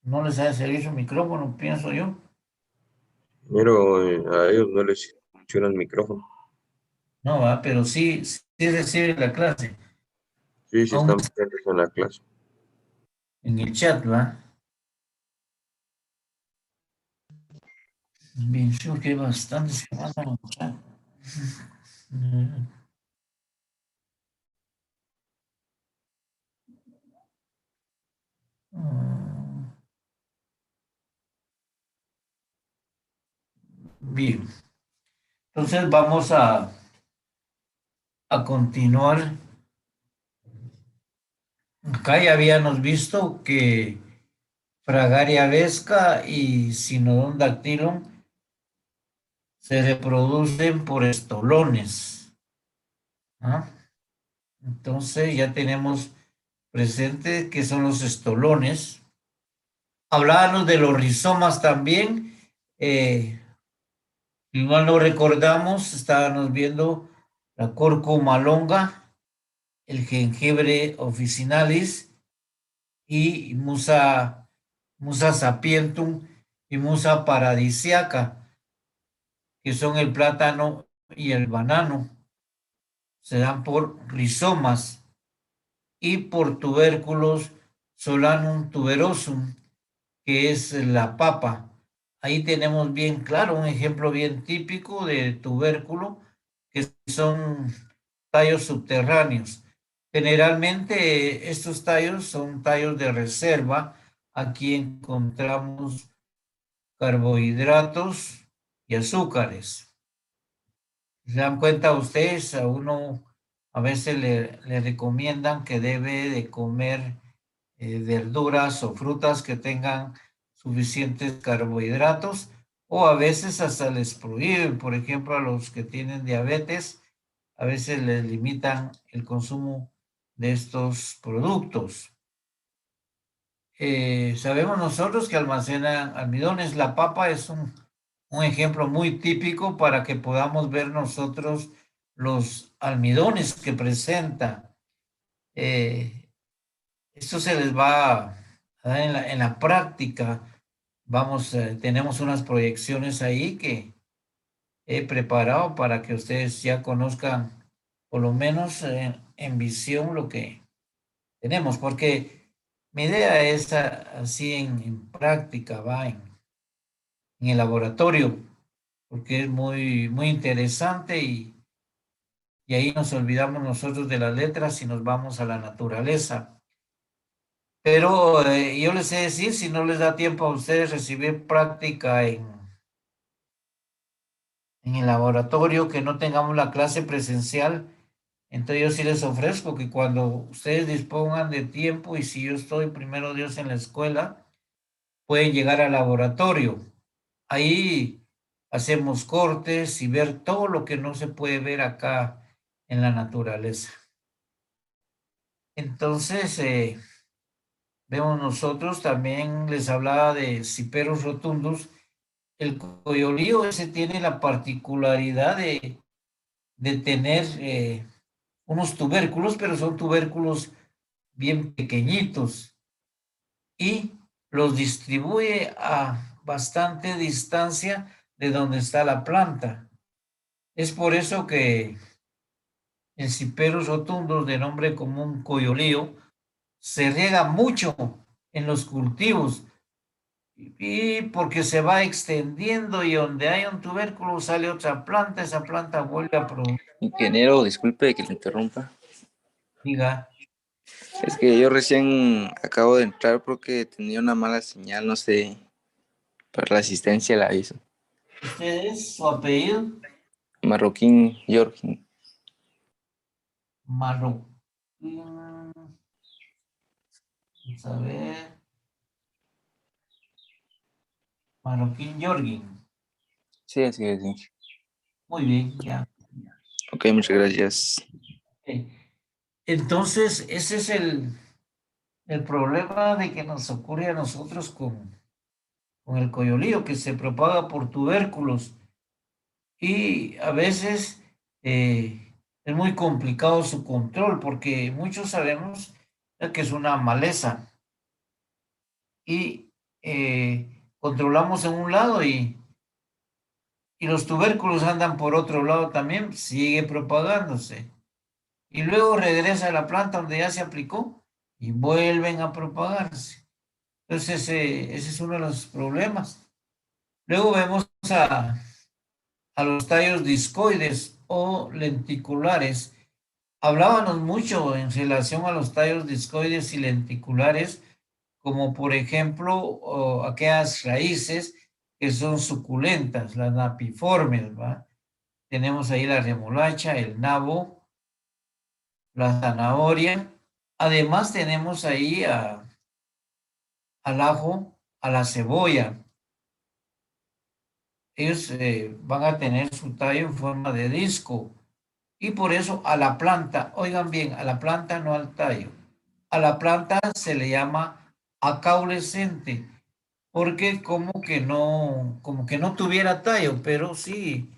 no les ha de servir su micrófono, pienso yo. Pero a ellos no les funciona el micrófono. No, va, pero sí recibe la clase, Sí, sí aún están presentes en la clase. en el chat, va. Bien, yo que hay bastantes que mandan al chat. Mm, mm, Bien, entonces vamos a continuar. Acá ya habíamos visto que Fragaria vesca y Sinodon dactylum se reproducen por estolones, ¿ah? Entonces ya tenemos presente que son los estolones. Hablábamos de los rizomas también. Igual no recordamos, estábamos viendo la cúrcuma longa, el jengibre officinalis y Musa sapientum y Musa paradisiaca, que son el plátano y el banano. Se dan por rizomas y por tubérculos Solanum tuberosum, que es la papa. Ahí tenemos bien claro un ejemplo bien típico de tubérculo, que son tallos subterráneos. Generalmente estos tallos son tallos de reserva. Aquí encontramos carbohidratos y azúcares. ¿Se dan cuenta ustedes? A uno a veces le recomiendan que debe de comer verduras o frutas que tengan suficientes carbohidratos, o a veces hasta les prohíben, por ejemplo, a los que tienen diabetes, a veces les limitan el consumo de estos productos. Sabemos nosotros que almacenan almidones. La papa es un ejemplo muy típico para que podamos ver nosotros los almidones que presenta. Eh, Esto se les va a dar en la práctica. Vamos, tenemos unas proyecciones ahí que he preparado para que ustedes ya conozcan, por lo menos en visión, lo que tenemos, porque mi idea es así en práctica, va en el laboratorio, porque es muy interesante y ahí nos olvidamos nosotros de las letras y nos vamos a la naturaleza. Pero yo les sé decir, si no les da tiempo a ustedes recibir práctica en el laboratorio, que no tengamos la clase presencial, entonces yo sí les ofrezco que cuando ustedes dispongan de tiempo y si yo estoy primero Dios en la escuela, pueden llegar al laboratorio. Ahí hacemos cortes y ver todo lo que no se puede ver acá en la naturaleza. Entonces, vemos nosotros, también les hablaba de Ciperus rotundus. El coyolío ese tiene la particularidad de tener unos tubérculos, pero son tubérculos bien pequeñitos y los distribuye a bastante distancia de donde está la planta. Es por eso que el Ciperus rotundus, de nombre común coyolío, se riega mucho en los cultivos y porque se va extendiendo y donde hay un tubérculo sale otra planta, esa planta vuelve a producir. Ingeniero, disculpe que le interrumpa. Diga, Es que yo recién acabo de entrar porque tenía una mala señal, no sé, para la asistencia la aviso. ¿usted es su apellido? Marroquín Jorgin. Marroquín, vamos a ver, Marroquín Jorgin. Sí, así es, sí. Muy bien, ya. Ok, muchas gracias. Ok. Entonces, ese es el problema de que nos ocurre a nosotros con el coyolío, que se propaga por tubérculos y a veces es muy complicado su control porque muchos sabemos que es una maleza y controlamos en un lado y los tubérculos andan por otro lado también, sigue propagándose. Y luego regresa a la planta donde ya se aplicó y vuelven a propagarse. Entonces, ese es uno de los problemas. Luego vemos a los tallos discoides o lenticulares. Hablábamos mucho en relación a los tallos discoides y lenticulares, como por ejemplo aquellas raíces que son suculentas, las napiformes, ¿va? Tenemos ahí la remolacha, el nabo, la zanahoria. Además tenemos ahí al ajo, a la cebolla. Ellos van a tener su tallo en forma de disco. Y por eso a la planta, oigan bien, a la planta no al tallo. A la planta se le llama acaulescente, porque como que no tuviera tallo, pero sí,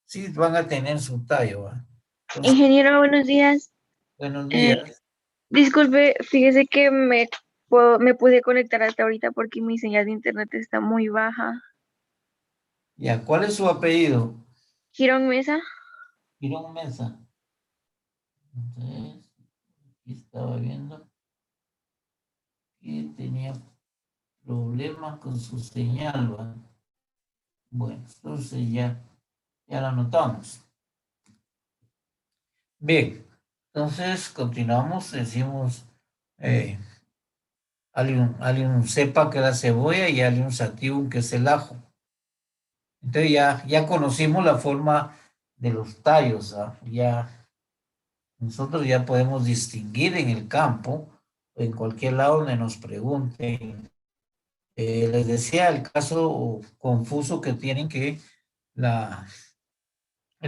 sí van a tener su tallo, ¿va? Entonces, Ingeniero, buenos días. buenos Eh, días. disculpe, fíjese que me pude conectar hasta ahorita porque mi señal de internet está muy baja. Ya, ¿cuál es su apellido? Girón Mesa. Girón Mesa. Entonces, aquí estaba viendo que tenía problemas con su señal, ¿va? Bueno, entonces ya la anotamos. Bien, entonces continuamos, decimos, Allium cepa, que es la cebolla, y Allium sativum, que es el ajo. Entonces ya conocimos la forma de los tallos, ¿ah? Nosotros ya podemos distinguir en el campo, o en cualquier lado donde nos pregunten. Les decía el caso confuso que tienen, que la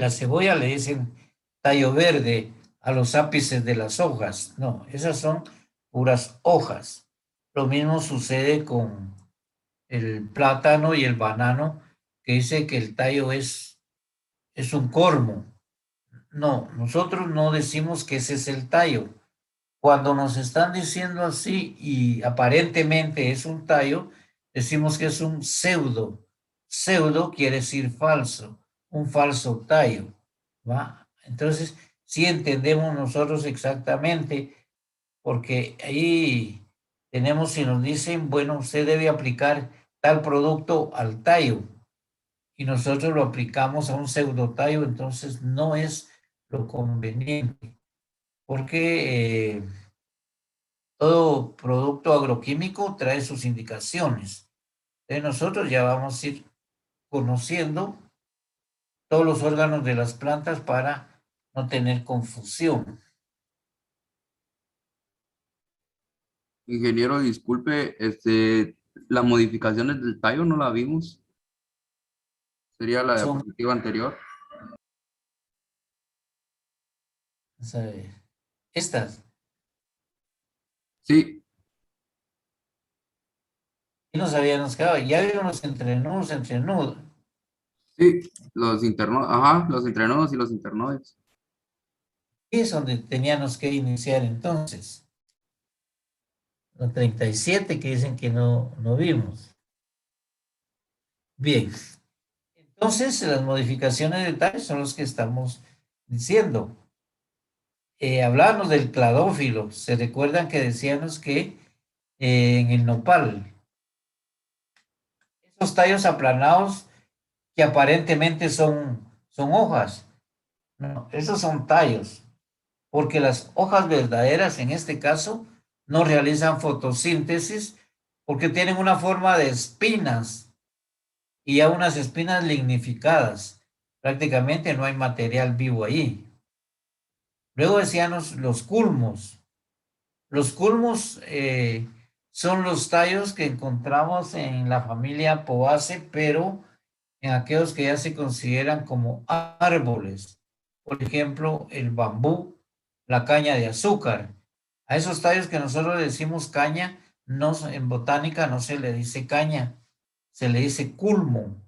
cebolla le dicen tallo verde a los ápices de las hojas. No, esas son puras hojas. Lo mismo sucede con el plátano y el banano, que dice que el tallo es un cormo. No, nosotros no decimos que ese es el tallo. Cuando nos están diciendo así y aparentemente es un tallo, decimos que es un pseudo. Pseudo quiere decir falso, un falso tallo, ¿va? Entonces, sí entendemos nosotros exactamente, porque ahí tenemos, si nos dicen, bueno, usted debe aplicar tal producto al tallo, y nosotros lo aplicamos a un pseudo tallo, entonces no es lo conveniente, porque todo producto agroquímico trae sus indicaciones. Entonces nosotros ya vamos a ir conociendo todos los órganos de las plantas para no tener confusión. Ingeniero, disculpe, las modificaciones del tallo no la vimos. Sería la Son, diapositiva anterior. vamos a ver, estas, Sí, y nos habíamos quedado, ya vimos los entrenudos. sí, los internos, ajá, los entrenodos y los internodes. Y es donde teníamos que iniciar entonces. Los 37 que dicen que no vimos. Bien, entonces las modificaciones de tallo son los que estamos diciendo. Hablábamos del cladófilo. Se recuerdan que decíamos que en el nopal, esos tallos aplanados que aparentemente son hojas, no, esos son tallos, porque las hojas verdaderas en este caso no realizan fotosíntesis porque tienen una forma de espinas y ya unas espinas lignificadas. Prácticamente no hay material vivo ahí. Luego decíamos los culmos. Los culmos son los tallos que encontramos en la familia Poaceae, pero en aquellos que ya se consideran como árboles. Por ejemplo, el bambú, la caña de azúcar. A esos tallos que nosotros le decimos caña, no, en botánica no se le dice caña, se le dice culmo.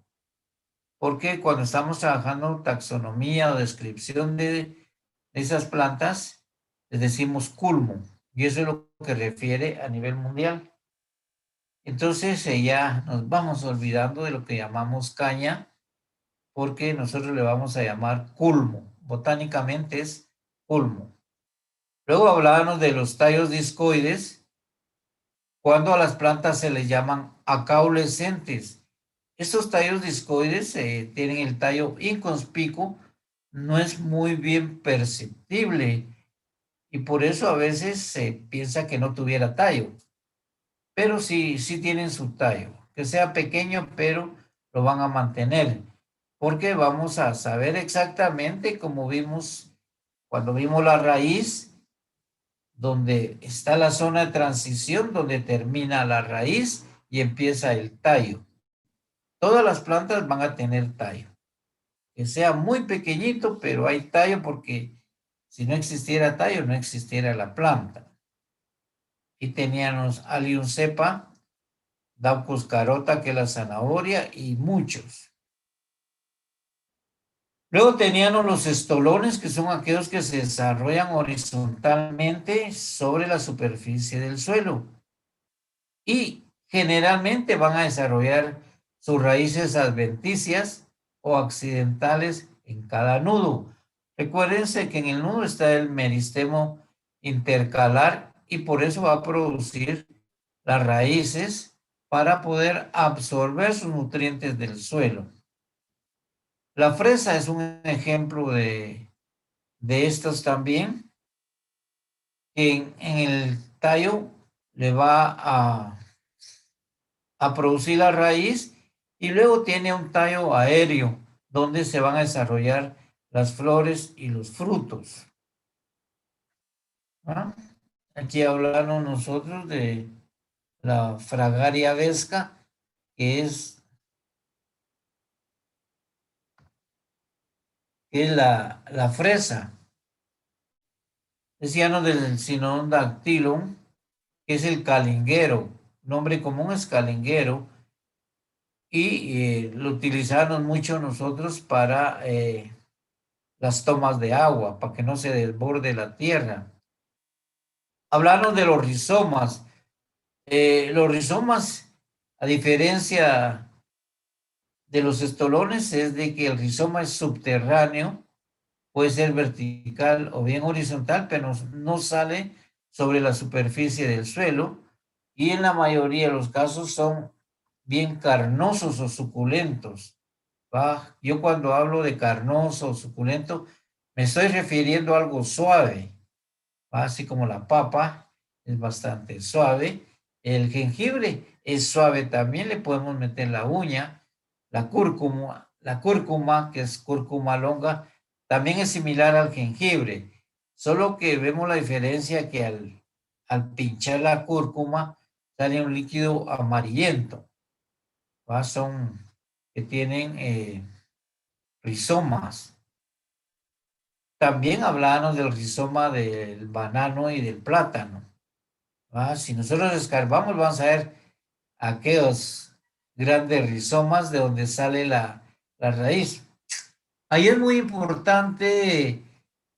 Porque cuando estamos trabajando taxonomía o descripción de esas plantas, les decimos culmo. Y eso es lo que refiere a nivel mundial. Entonces ya nos vamos olvidando de lo que llamamos caña, porque nosotros le vamos a llamar culmo. Botánicamente es culmo. Luego hablábamos de los tallos discoides, cuando a las plantas se les llaman acaulescentes. Estos tallos discoides tienen el tallo inconspicuo, no es muy bien perceptible y por eso a veces se piensa que no tuviera tallo, pero sí, sí tienen su tallo, que sea pequeño, pero lo van a mantener, porque vamos a saber exactamente como vimos cuando vimos la raíz, donde está la zona de transición, donde termina la raíz y empieza el tallo. Todas las plantas van a tener tallo, que sea muy pequeñito, pero hay tallo porque si no existiera tallo, no existiera la planta. Y teníamos Allium cepa, Daucus carota, que es la zanahoria, y muchos. Luego teníamos los estolones, que son aquellos que se desarrollan horizontalmente sobre la superficie del suelo. Y generalmente van a desarrollar sus raíces adventicias o accidentales en cada nudo. Recuérdense que en el nudo está el meristemo intercalar y por eso va a producir las raíces para poder absorber sus nutrientes del suelo. La fresa es un ejemplo de estos también, que en el tallo le va a producir la raíz y luego tiene un tallo aéreo donde se van a desarrollar las flores y los frutos. ¿Ah? Aquí hablamos nosotros de la Fragaria vesca, que es la fresa. Decíamos del Sinon dactylum, que es el calinguero. Nombre común es calinguero. Y lo utilizamos mucho nosotros para las tomas de agua, para que no se desborde la tierra. Hablaron de los rizomas. Los rizomas, a diferencia de los estolones, es de que el rizoma es subterráneo, puede ser vertical o bien horizontal, pero no sale sobre la superficie del suelo y en la mayoría de los casos son bien carnosos o suculentos. ¿Va? Yo cuando hablo de carnoso o suculento, me estoy refiriendo a algo suave, ¿va? Así como la papa es bastante suave. El jengibre es suave también, le podemos meter la uña. La cúrcuma, que es cúrcuma longa, también es similar al jengibre, solo que vemos la diferencia que al pinchar la cúrcuma sale un líquido amarillento. ¿Va? Son que tienen rizomas. También hablábamos del rizoma del banano y del plátano. ¿Va? Si nosotros escarbamos, vamos a ver aquellos grandes rizomas de donde sale la raíz. Ahí es muy importante,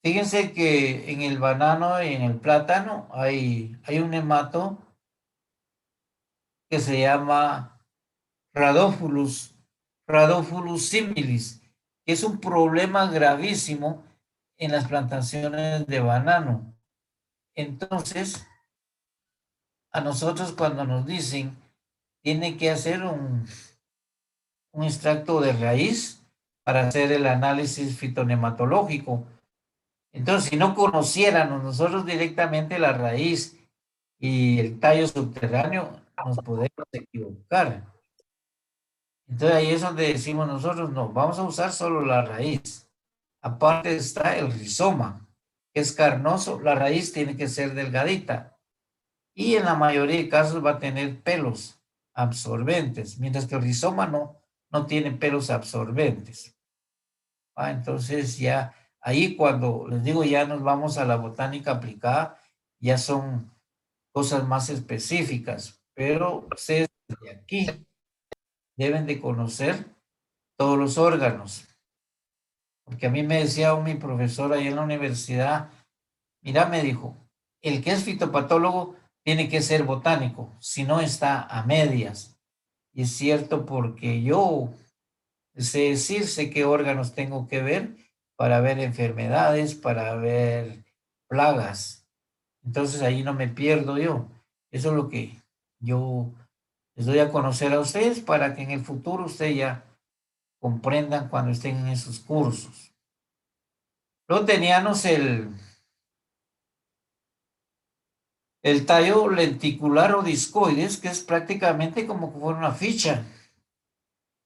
fíjense que en el banano y en el plátano hay un nemato que se llama Rhadophilus similis, que es un problema gravísimo en las plantaciones de banano. Entonces, a nosotros cuando nos dicen, tiene que hacer un extracto de raíz para hacer el análisis fitonematológico. Entonces, si no conociéramos nosotros directamente la raíz y el tallo subterráneo, nos podemos equivocar. Entonces, ahí es donde decimos nosotros, no, vamos a usar solo la raíz. Aparte está el rizoma, que es carnoso, la raíz tiene que ser delgadita. Y en la mayoría de casos va a tener pelos absorbentes, mientras que el rizoma no tiene pelos absorbentes. Entonces ya ahí cuando les digo ya nos vamos a la botánica aplicada, ya son cosas más específicas, pero ustedes de aquí deben de conocer todos los órganos. Porque a mí me decía mi profesor ahí en la universidad, mira, me dijo, el que es fitopatólogo tiene que ser botánico, si no está a medias. Y es cierto porque yo sé decir, sé qué órganos tengo que ver para ver enfermedades, para ver plagas. Entonces ahí no me pierdo yo. Eso es lo que yo les doy a conocer a ustedes para que en el futuro ustedes ya comprendan cuando estén en esos cursos. Luego teníamos el tallo lenticular o discoides, que es prácticamente como que fuera una ficha.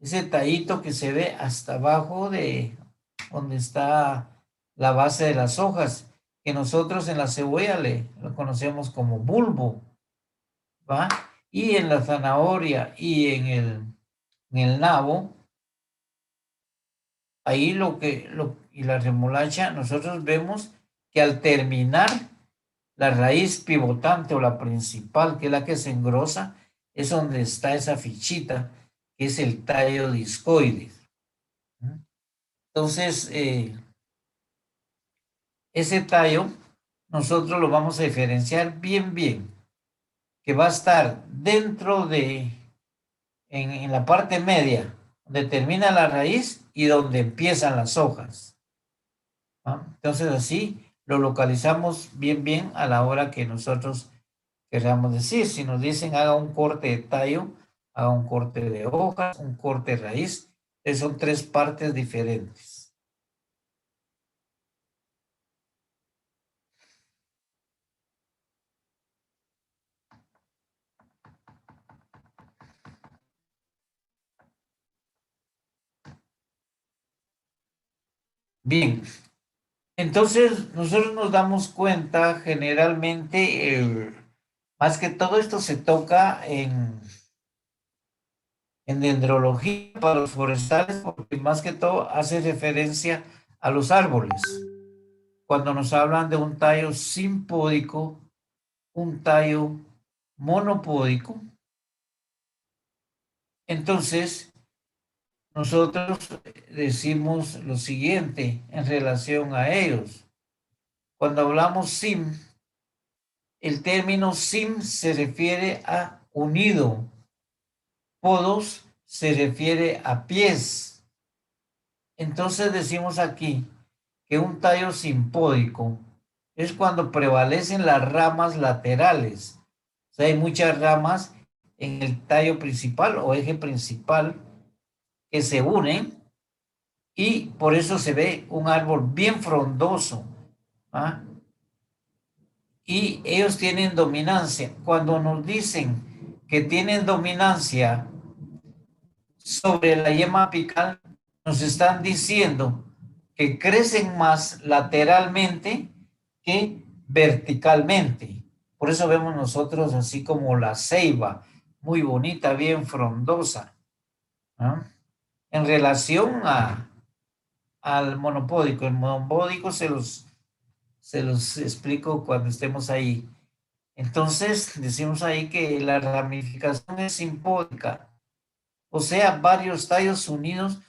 Ese tallito que se ve hasta abajo de donde está la base de las hojas, que nosotros en la cebolla lo conocemos como bulbo, ¿va? Y en la zanahoria y en el nabo, ahí y la remolacha, nosotros vemos que al terminar la raíz pivotante o la principal, que es la que se engrosa, es donde está esa fichita, que es el tallo discoide. Entonces, ese tallo nosotros lo vamos a diferenciar bien, que va a estar dentro en la parte media, donde termina la raíz y donde empiezan las hojas. ¿No? Entonces así lo localizamos bien a la hora que nosotros queramos decir. Si nos dicen haga un corte de tallo, haga un corte de hojas, un corte de raíz, son tres partes diferentes. Bien, entonces nosotros nos damos cuenta generalmente, más que todo esto se toca en dendrología para los forestales, porque más que todo hace referencia a los árboles. Cuando nos hablan de un tallo simpódico, un tallo monopódico, entonces nosotros decimos lo siguiente en relación a ellos. Cuando hablamos sim, el término sim se refiere a unido, podos se refiere a pies. Entonces decimos aquí que un tallo simpódico es cuando prevalecen las ramas laterales. O sea, hay muchas ramas en el tallo principal o eje principal que se unen y por eso se ve un árbol bien frondoso. ¿Ah? Y ellos tienen dominancia. Cuando nos dicen que tienen dominancia sobre la yema apical, nos están diciendo que crecen más lateralmente que verticalmente. Por eso vemos nosotros así como la ceiba, muy bonita, bien frondosa, ¿no? En relación al monopódico. El monopódico se los explico cuando estemos ahí. Entonces, decimos ahí que la ramificación es simpódica, o sea, varios tallos unidos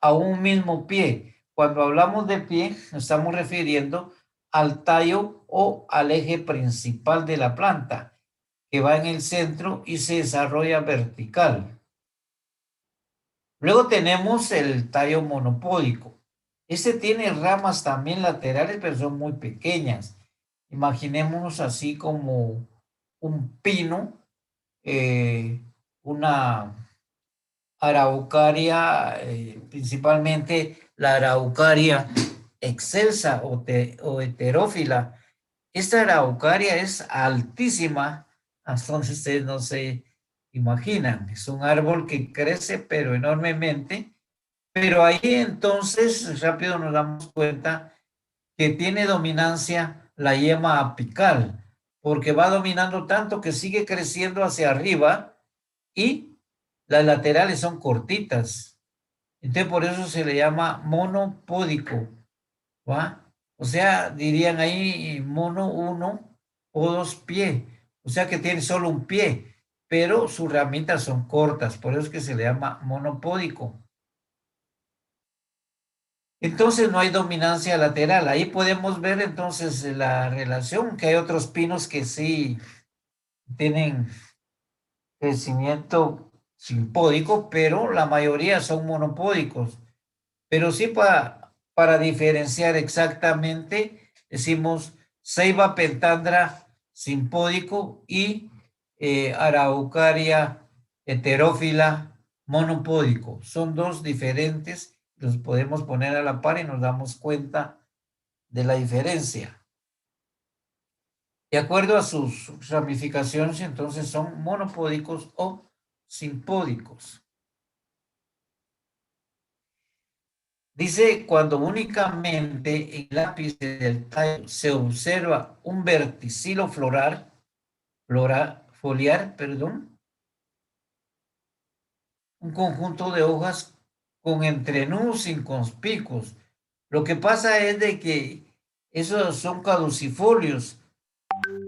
a un mismo pie. Cuando hablamos de pie, nos estamos refiriendo al tallo o al eje principal de la planta, que va en el centro y se desarrolla vertical. Luego tenemos el tallo monopódico. Este tiene ramas también laterales, pero son muy pequeñas. Imaginémonos así como un pino, una araucaria, principalmente la araucaria excelsa o heterófila. Esta araucaria es altísima, entonces ustedes no se imaginan. Es un árbol que crece pero enormemente, pero ahí entonces rápido nos damos cuenta que tiene dominancia la yema apical, porque va dominando tanto que sigue creciendo hacia arriba y las laterales son cortitas. Entonces por eso se le llama monopódico, ¿va? O sea, dirían ahí mono uno o dos pies. O sea que tiene solo un pie, pero sus ramitas son cortas, por eso es que se le llama monopódico. Entonces no hay dominancia lateral. Ahí podemos ver entonces la relación, que hay otros pinos que sí tienen crecimiento simpódico, pero la mayoría son monopódicos. Pero sí para diferenciar exactamente, decimos Ceiba pentandra simpódico y Araucaria heterófila monopódico. Son dos diferentes, los podemos poner a la par y nos damos cuenta de la diferencia. De acuerdo a sus ramificaciones, entonces son monopódicos o simpódicos. Dice, cuando únicamente en el ápice del tallo se observa un verticilo foliar, un conjunto de hojas con entrenudos inconspicuos. Lo que pasa es de que esos son caducifolios.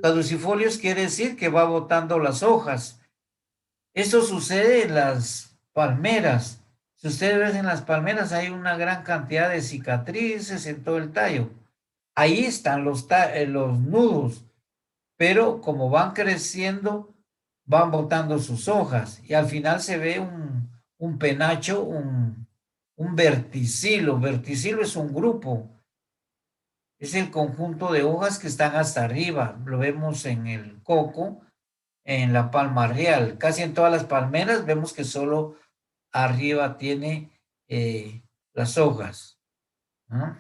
Caducifolios quiere decir que va botando las hojas. Esto sucede en las palmeras. Si ustedes ven en las palmeras hay una gran cantidad de cicatrices en todo el tallo. Ahí están los nudos, pero como van creciendo, van botando sus hojas y al final se ve un penacho, un verticilo. Verticilo es un grupo, es el conjunto de hojas que están hasta arriba. Lo vemos en el coco, en la palma real. Casi en todas las palmeras vemos que solo arriba tiene las hojas, ¿no?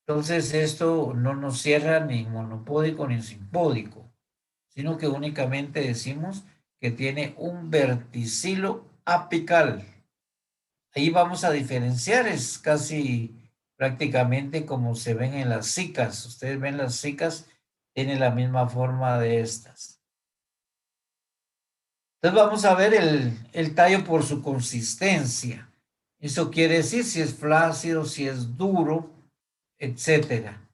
Entonces esto no nos cierra ni monopódico ni simpódico, sino que únicamente decimos que tiene un verticilo apical. Ahí vamos a diferenciar, es casi prácticamente como se ven en las cicas. Ustedes ven las cicas, tiene la misma forma de estas. Entonces vamos a ver el tallo por su consistencia. Eso quiere decir si es flácido, si es duro, etcétera.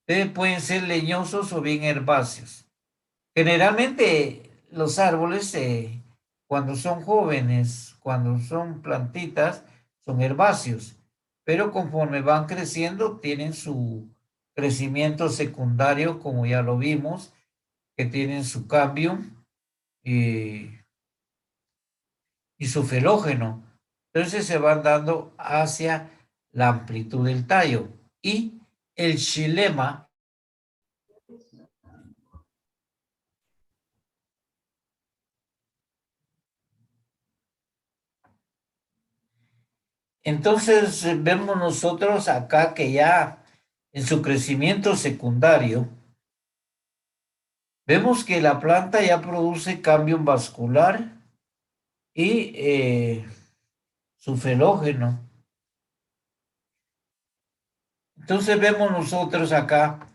Pueden ser leñosos o bien herbáceos. Generalmente los árboles, cuando son jóvenes, cuando son plantitas, son herbáceos, pero conforme van creciendo, tienen su crecimiento secundario, como ya lo vimos, que tienen su cambio y su felógeno. Entonces se van dando hacia la amplitud del tallo. Y el xilema, entonces vemos nosotros acá que ya en su crecimiento secundario, vemos que la planta ya produce cambio vascular y su felógeno. Entonces vemos nosotros acá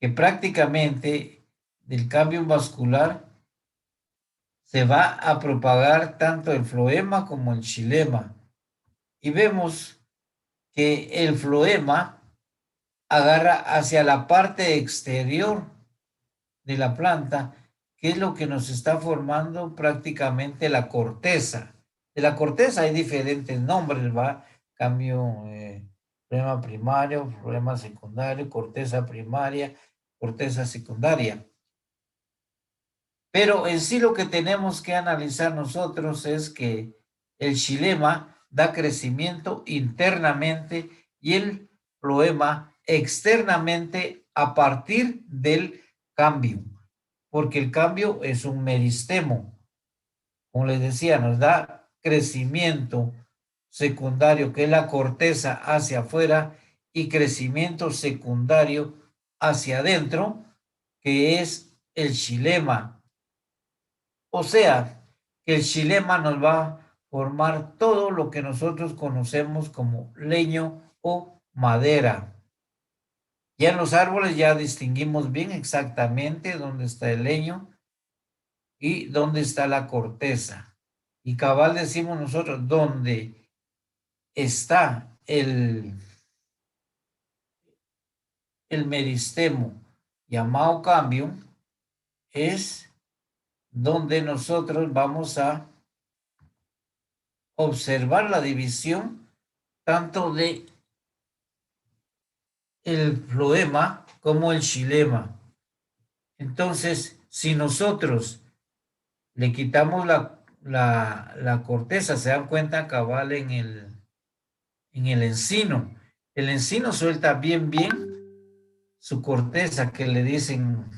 que prácticamente del cambio vascular se va a propagar tanto el floema como el xilema. Y vemos que el floema agarra hacia la parte exterior de la planta, que es lo que nos está formando prácticamente la corteza. De la corteza hay diferentes nombres, ¿va? Cambio, floema primario, floema secundario, corteza primaria, corteza secundaria. Pero en sí lo que tenemos que analizar nosotros es que el xilema da crecimiento internamente y el floema externamente a partir del cambio, porque el cambio es un meristemo. Como les decía, nos da crecimiento secundario, que es la corteza hacia afuera, y crecimiento secundario hacia adentro, que es el xilema. O sea, que el xilema nos va a formar todo lo que nosotros conocemos como leño o madera. Ya en los árboles ya distinguimos bien exactamente dónde está el leño y dónde está la corteza. Y cabal decimos nosotros, dónde está el meristemo llamado cambio, es donde nosotros vamos a observar la división tanto de el floema como el xilema. Entonces, si nosotros le quitamos la corteza, se dan cuenta cabal en el encino. El encino suelta bien su corteza, que le dicen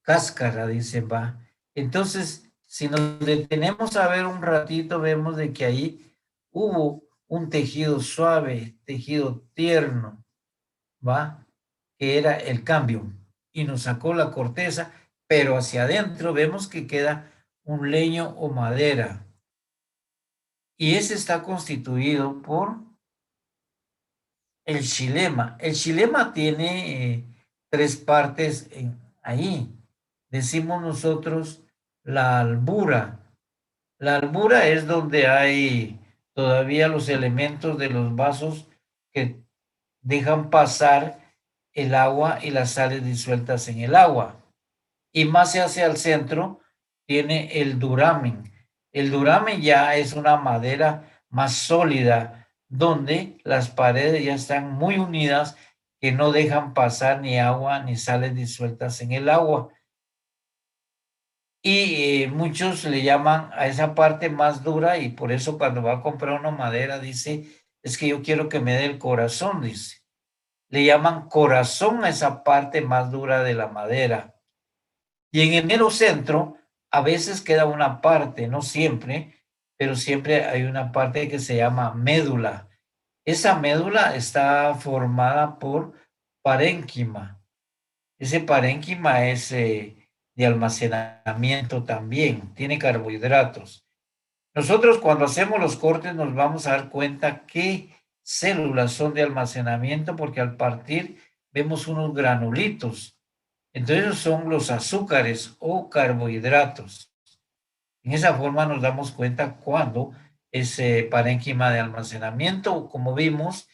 cáscara, dice, va. Entonces, si nos detenemos a ver un ratito, vemos de que ahí hubo un tejido suave, tejido tierno, va, que era el cambio, y nos sacó la corteza, pero hacia adentro vemos que queda un leño o madera. Y ese está constituido por el xilema. El xilema tiene 3 partes ahí. Decimos nosotros la albura. La albura es donde hay todavía los elementos de los vasos que dejan pasar el agua y las sales disueltas en el agua. Y más hacia el centro tiene el duramen. El duramen ya es una madera más sólida, donde las paredes ya están muy unidas, que no dejan pasar ni agua ni sales disueltas en el agua. Y muchos le llaman a esa parte más dura, y por eso cuando va a comprar una madera dice, es que yo quiero que me dé el corazón, dice. Le llaman corazón a esa parte más dura de la madera. Y en el mero centro a veces queda una parte, no siempre, pero siempre hay una parte que se llama médula. Esa médula está formada por parénquima. Ese parénquima es de almacenamiento también, tiene carbohidratos. Nosotros cuando hacemos los cortes nos vamos a dar cuenta qué células son de almacenamiento, porque al partir vemos unos granulitos. Entonces son los azúcares o carbohidratos. En esa forma nos damos cuenta cuando es parénquima de almacenamiento. Como vimos,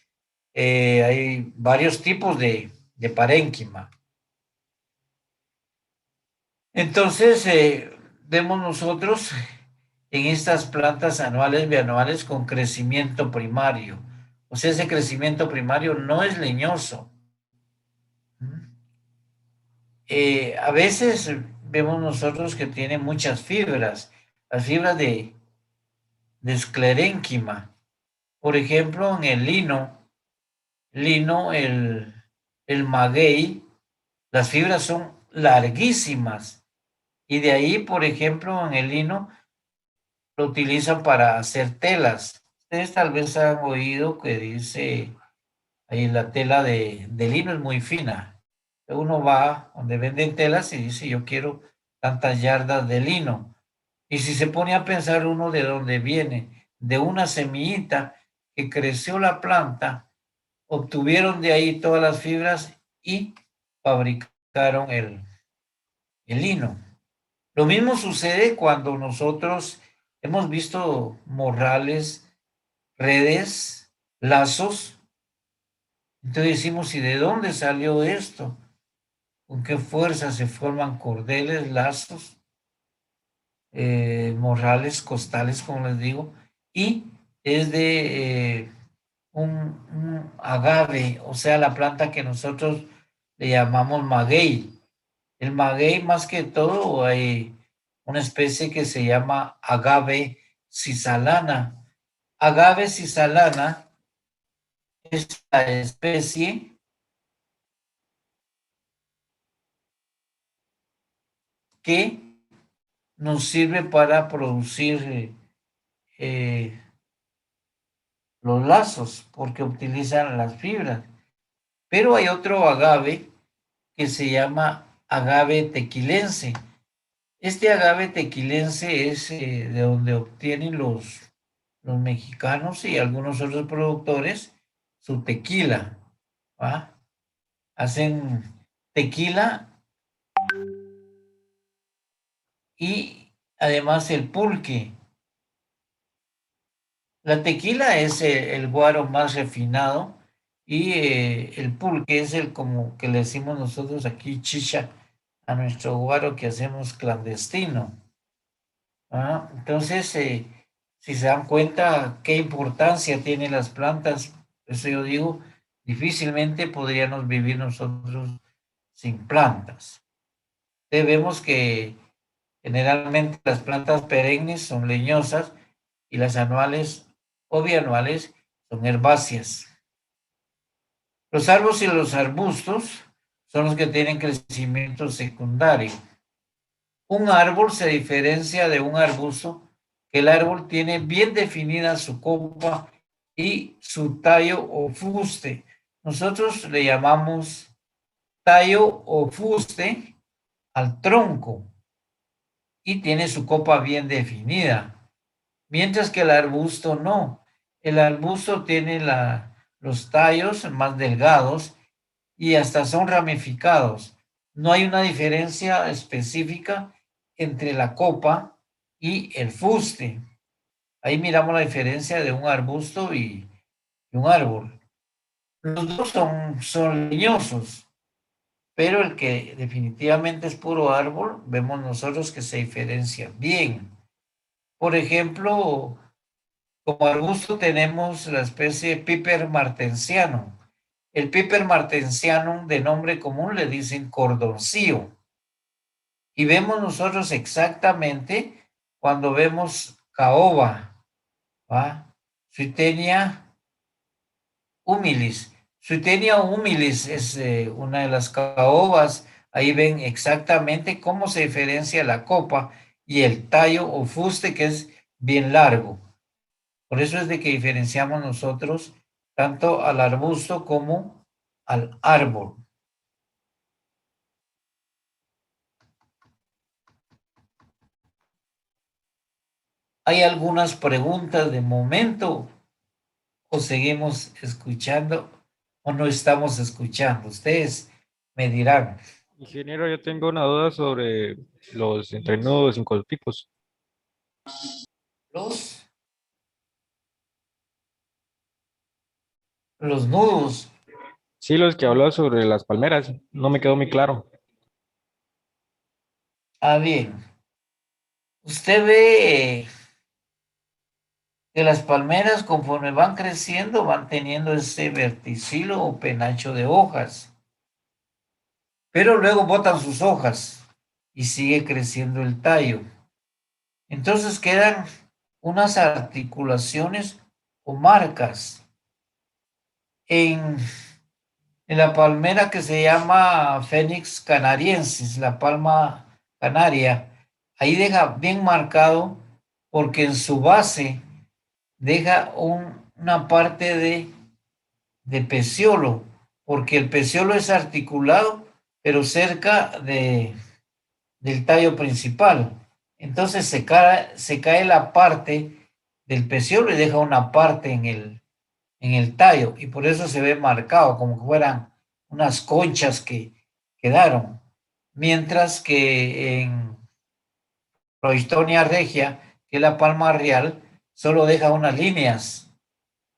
hay varios tipos de parénquima. Entonces, vemos nosotros en estas plantas anuales, bianuales con crecimiento primario. O sea, ese crecimiento primario no es leñoso. A veces vemos nosotros que tiene muchas fibras, las fibras de esclerénquima. Por ejemplo, en el lino, el maguey, las fibras son larguísimas. Y de ahí, por ejemplo, en el lino, lo utilizan para hacer telas. Ustedes tal vez han oído que dice, ahí la tela de lino es muy fina. Uno va donde venden telas y dice, yo quiero tantas yardas de lino. Y si se pone a pensar uno de dónde viene, de una semillita que creció la planta, obtuvieron de ahí todas las fibras y fabricaron el lino. Lo mismo sucede cuando nosotros hemos visto morrales, redes, lazos. Entonces decimos, ¿y de dónde salió esto? ¿Con qué fuerza se forman cordeles, lazos, morrales, costales, como les digo? Y es de un agave, o sea, la planta que nosotros le llamamos maguey. El maguey, más que todo, hay una especie que se llama agave cisalana. Agave cisalana es la especie que nos sirve para producir los lazos, porque utilizan las fibras. Pero hay otro agave que se llama agave tequilense. Este agave tequilense es de donde obtienen los mexicanos y algunos otros productores su tequila, ¿va? Hacen tequila y además el pulque. La tequila es el guaro más refinado y el pulque es el como que le decimos nosotros aquí chicha a nuestro guaro que hacemos clandestino. ¿Ah? Entonces, si se dan cuenta qué importancia tienen las plantas, eso yo digo, difícilmente podríamos vivir nosotros sin plantas. Vemos que generalmente las plantas perennes son leñosas y las anuales o bianuales son herbáceas. Los árboles y los arbustos son los que tienen crecimiento secundario. Un árbol se diferencia de un arbusto que el árbol tiene bien definida su copa y su tallo o fuste. Nosotros le llamamos tallo o fuste al tronco y tiene su copa bien definida, mientras que el arbusto no. El arbusto tiene los tallos más delgados y hasta son ramificados. No hay una diferencia específica entre la copa y el fuste. Ahí miramos la diferencia de un arbusto y un árbol. Los dos son leñosos, pero el que definitivamente es puro árbol, vemos nosotros que se diferencia bien. Por ejemplo, como arbusto tenemos la especie Piper martensianum. El Piper martensianum, de nombre común, le dicen cordoncillo. Y vemos nosotros exactamente cuando vemos caoba, ¿va? Suitenia humilis. Suitenia humilis es una de las caobas. Ahí ven exactamente cómo se diferencia la copa y el tallo o fuste, que es bien largo. Por eso es de que diferenciamos nosotros tanto al arbusto como al árbol. ¿Hay algunas preguntas de momento o seguimos escuchando o no estamos escuchando? Ustedes me dirán. Ingeniero, yo tengo una duda sobre los entrenudos sin colpicos. Los nudos. Sí, los que habló sobre las palmeras, no me quedó muy claro. Ah, bien. Usted ve que las palmeras, conforme van creciendo, van teniendo ese verticilo o penacho de hojas, pero luego botan sus hojas y sigue creciendo el tallo. Entonces quedan unas articulaciones o marcas en la palmera que se llama Phoenix canariensis, la palma canaria. Ahí deja bien marcado porque en su base deja una parte de peciolo, porque el peciolo es articulado, pero cerca del tallo principal. Entonces se cae la parte del peciolo y deja una parte en el tallo, y por eso se ve marcado, como que fueran unas conchas que quedaron. Mientras que en Roistonia regia, que es la palma real, solo deja unas líneas,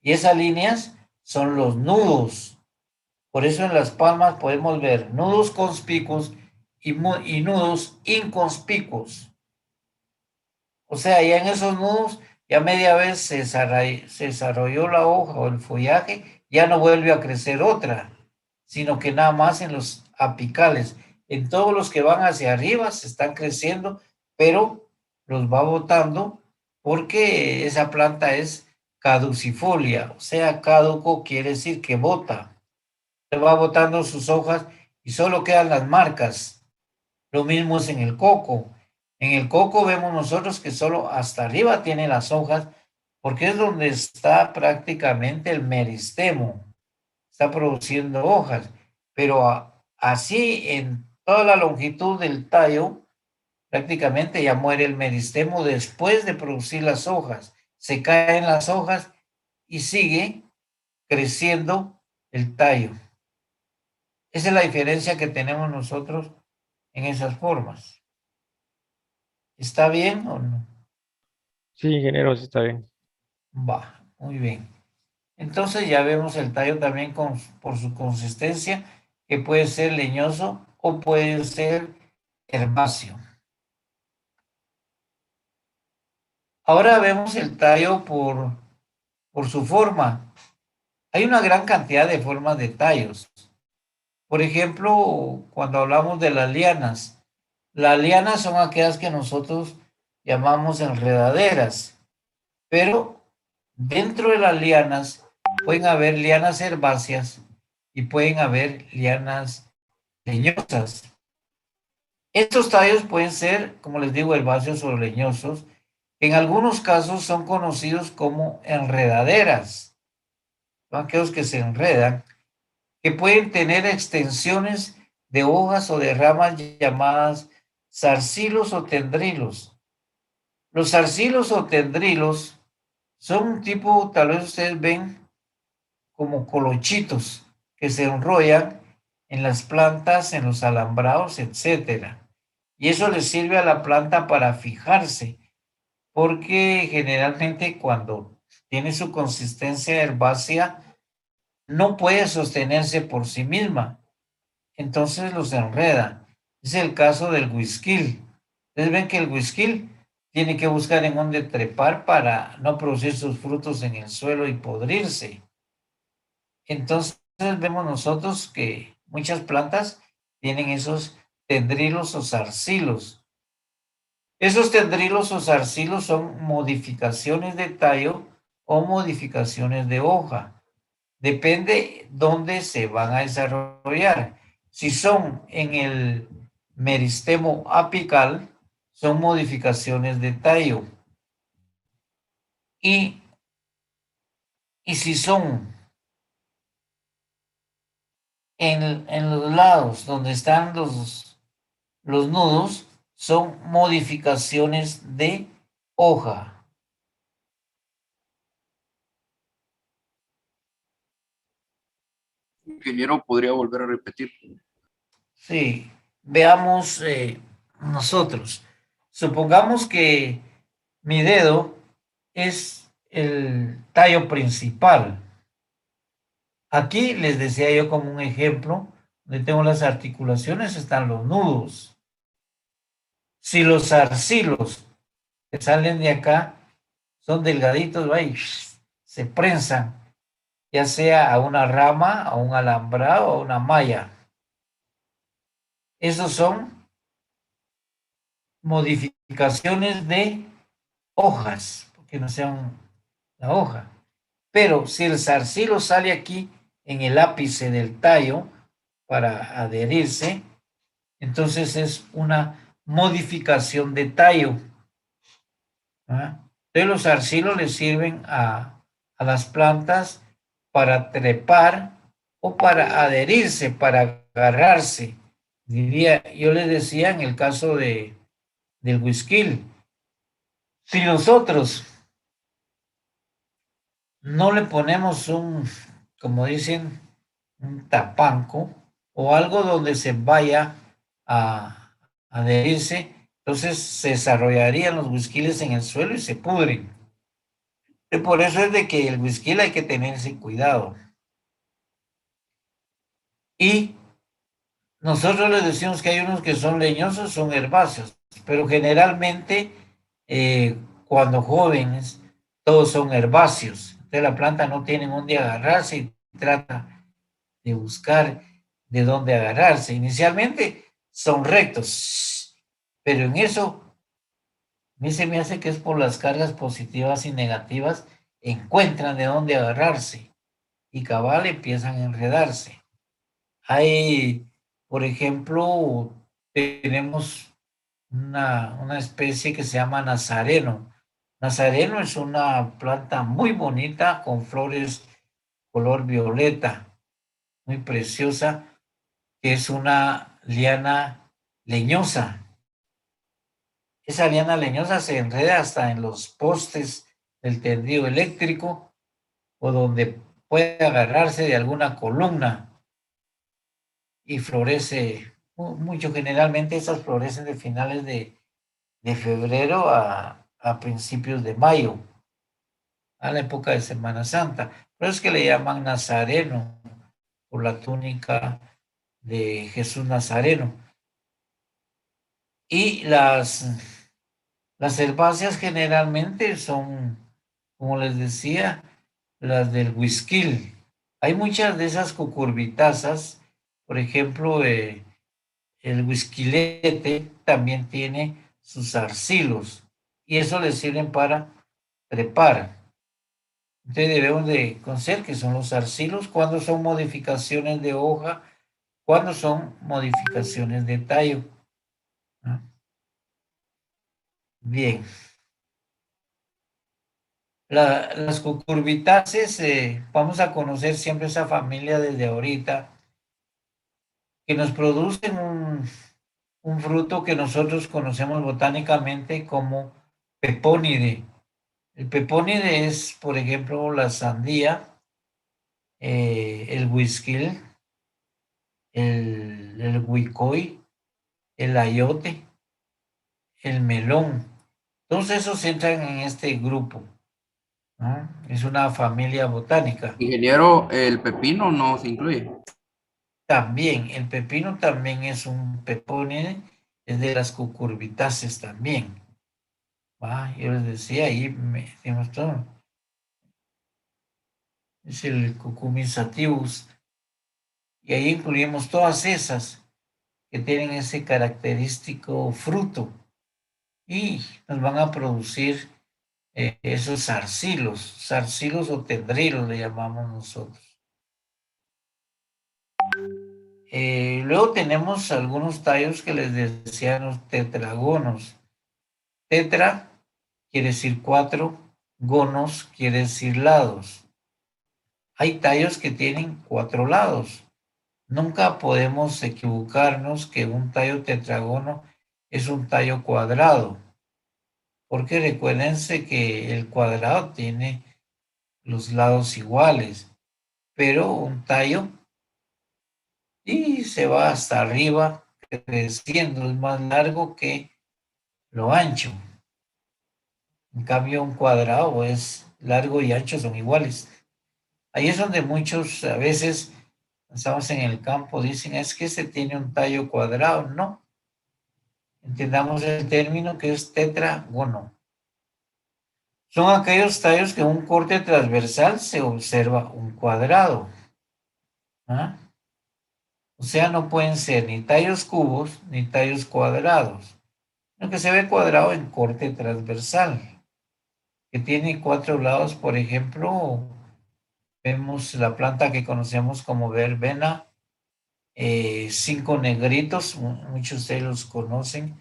y esas líneas son los nudos. Por eso en las palmas podemos ver nudos conspicuos y nudos inconspicuos. O sea, ya en esos nudos, ya media vez se desarrolló la hoja o el follaje, ya no vuelve a crecer otra, sino que nada más en los apicales. En todos los que van hacia arriba se están creciendo, pero los va botando porque esa planta es caducifolia, o sea, caduco quiere decir que bota. Se va botando sus hojas y solo quedan las marcas. Lo mismo es en el coco. En el coco vemos nosotros que solo hasta arriba tiene las hojas porque es donde está prácticamente el meristemo. Está produciendo hojas, pero así en toda la longitud del tallo prácticamente ya muere el meristemo después de producir las hojas. Se caen las hojas y sigue creciendo el tallo. Esa es la diferencia que tenemos nosotros en esas formas. ¿Está bien o no? Sí, ingeniero, sí está bien. Va, muy bien. Entonces ya vemos el tallo también por su consistencia, que puede ser leñoso o puede ser herbáceo. Ahora vemos el tallo por su forma. Hay una gran cantidad de formas de tallos. Por ejemplo, cuando hablamos de las lianas son aquellas que nosotros llamamos enredaderas, pero dentro de las lianas pueden haber lianas herbáceas y pueden haber lianas leñosas. Estos tallos pueden ser, como les digo, herbáceos o leñosos. En algunos casos son conocidos como enredaderas. Son aquellos que se enredan, que pueden tener extensiones de hojas o de ramas llamadas zarcilos o tendrilos. Los zarcilos o tendrilos son un tipo, tal vez ustedes ven, como colochitos que se enrollan en las plantas, en los alambrados, etcétera. Y eso le sirve a la planta para fijarse, porque generalmente cuando tiene su consistencia herbácea, no puede sostenerse por sí misma. Entonces los enreda. Es el caso del huisquil. Ustedes ven que el huisquil tiene que buscar en dónde trepar para no producir sus frutos en el suelo y podrirse. Entonces vemos nosotros que muchas plantas tienen esos tendrilos o zarcilos. Esos tendrilos o zarcilos son modificaciones de tallo o modificaciones de hoja. Depende dónde se van a desarrollar. Si son en el meristemo apical, son modificaciones de tallo. Y si son en los lados donde están los nudos, son modificaciones de hoja. Ingeniero, ¿podría volver a repetir? Sí, veamos nosotros. Supongamos que mi dedo es el tallo principal. Aquí les decía yo como un ejemplo, donde tengo las articulaciones, están los nudos. Si los zarcilos que salen de acá son delgaditos, ahí se prensan, ya sea a una rama, a un alambrado o a una malla. Esos son modificaciones de hojas, porque no sean la hoja. Pero si el zarcilo sale aquí en el ápice del tallo para adherirse, entonces es una modificación de tallo. ¿Ah? Entonces los zarcilos le sirven a las plantas para trepar o para adherirse, para agarrarse. Yo les decía en el caso del huisquil, si nosotros no le ponemos como dicen, un tapanco o algo donde se vaya a adherirse, entonces se desarrollarían los huisquiles en el suelo y se pudren. Y por eso es de que el huisquil hay que tenerse cuidado. Y nosotros les decimos que hay unos que son leñosos, son herbáceos, pero generalmente cuando jóvenes todos son herbáceos. Entonces la planta no tiene dónde agarrarse y trata de buscar de dónde agarrarse. Inicialmente son rectos, pero en eso a mí se me hace que es por las cargas positivas y negativas, encuentran de dónde agarrarse y cabal empiezan a enredarse. Hay, por ejemplo, tenemos una especie que se llama nazareno. Nazareno es una planta muy bonita con flores color violeta, muy preciosa, que es una liana leñosa. Esa liana leñosa se enreda hasta en los postes del tendido eléctrico o donde puede agarrarse de alguna columna y florece mucho. Generalmente esas florecen de finales de febrero a principios de mayo, a la época de Semana Santa. Por eso es que le llaman nazareno, por la túnica de Jesús Nazareno. Y las herbáceas generalmente son, como les decía, las del huisquil. Hay muchas de esas cucurbitazas Por ejemplo, el whisquilete también tiene sus arcilos y eso le sirven para trepar. Entonces debemos de conocer que son los arcilos, cuando son modificaciones de hoja, cuando son modificaciones de tallo. ¿No? Bien. Las cucurbitáceas, vamos a conocer siempre esa familia desde ahorita, que nos producen un fruto que nosotros conocemos botánicamente como pepónide. El pepónide es, por ejemplo, la sandía, el huisquil, el huicoy, el ayote, el melón. Todos esos entran en este grupo, ¿no? Es una familia botánica. Ingeniero, el pepino no se incluye. También, el pepino también es un pepónide, es de las cucurbitáceas también. Yo les decía, ahí tenemos todo. Es el Cucumis sativus. Y ahí incluimos todas esas que tienen ese característico fruto y nos van a producir esos zarcilos o tendrilos le llamamos nosotros. Luego tenemos algunos tallos que les decían los tetragonos. Tetra quiere decir 4, gonos quiere decir lados. Hay tallos que tienen 4 lados. Nunca podemos equivocarnos que un tallo tetragono es un tallo cuadrado, porque recuérdense que el cuadrado tiene los lados iguales, pero un tallo y se va hasta arriba creciendo, es más largo que lo ancho. En cambio, un cuadrado es largo y ancho, son iguales. Ahí es donde muchos a veces estamos en el campo, dicen, es que este tiene un tallo cuadrado. No, entendamos el término que es tetragono. Son aquellos tallos que en un corte transversal se observa un cuadrado. ¿Ah? O sea, no pueden ser ni tallos cubos ni tallos cuadrados. Lo que se ve cuadrado en corte transversal, que tiene 4 lados. Por ejemplo, vemos la planta que conocemos como verbena, 5 negritos, muchos de ustedes los conocen,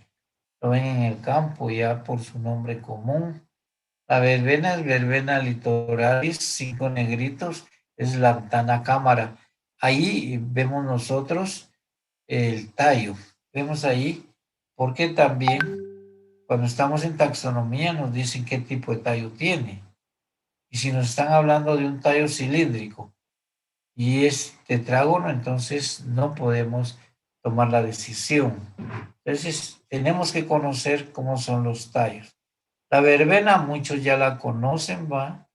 lo ven en el campo ya por su nombre común. La verbena es verbena litoralis, 5 negritos, es lantana cámara. Ahí vemos nosotros el tallo. Vemos ahí porque también cuando estamos en taxonomía nos dicen qué tipo de tallo tiene. Y si nos están hablando de un tallo cilíndrico y es tetrágono, entonces no podemos tomar la decisión. Entonces tenemos que conocer cómo son los tallos. La verbena, muchos ya la conocen, ¿va?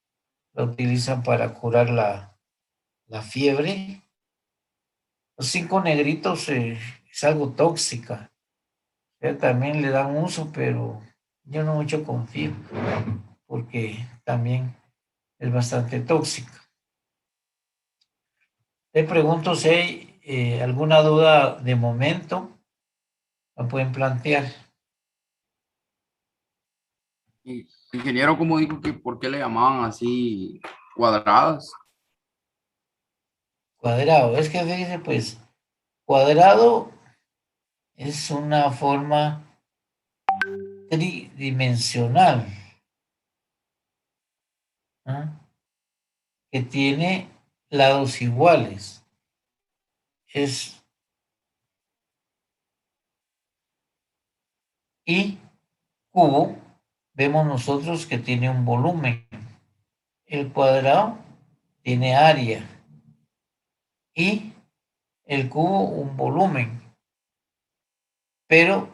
La utilizan para curar la fiebre. Los 5 negritos es algo tóxica. También le dan uso, pero yo no mucho confío, porque también es bastante tóxica. Te pregunto si hay alguna duda de momento, la pueden plantear. Ingeniero, ¿cómo dijo que por qué le llamaban así cuadradas? Cuadrado, es que fíjense, pues, cuadrado es una forma tridimensional, ¿no? Que tiene lados iguales. Y cubo, vemos nosotros que tiene un volumen. El cuadrado tiene área y el cubo un volumen. Pero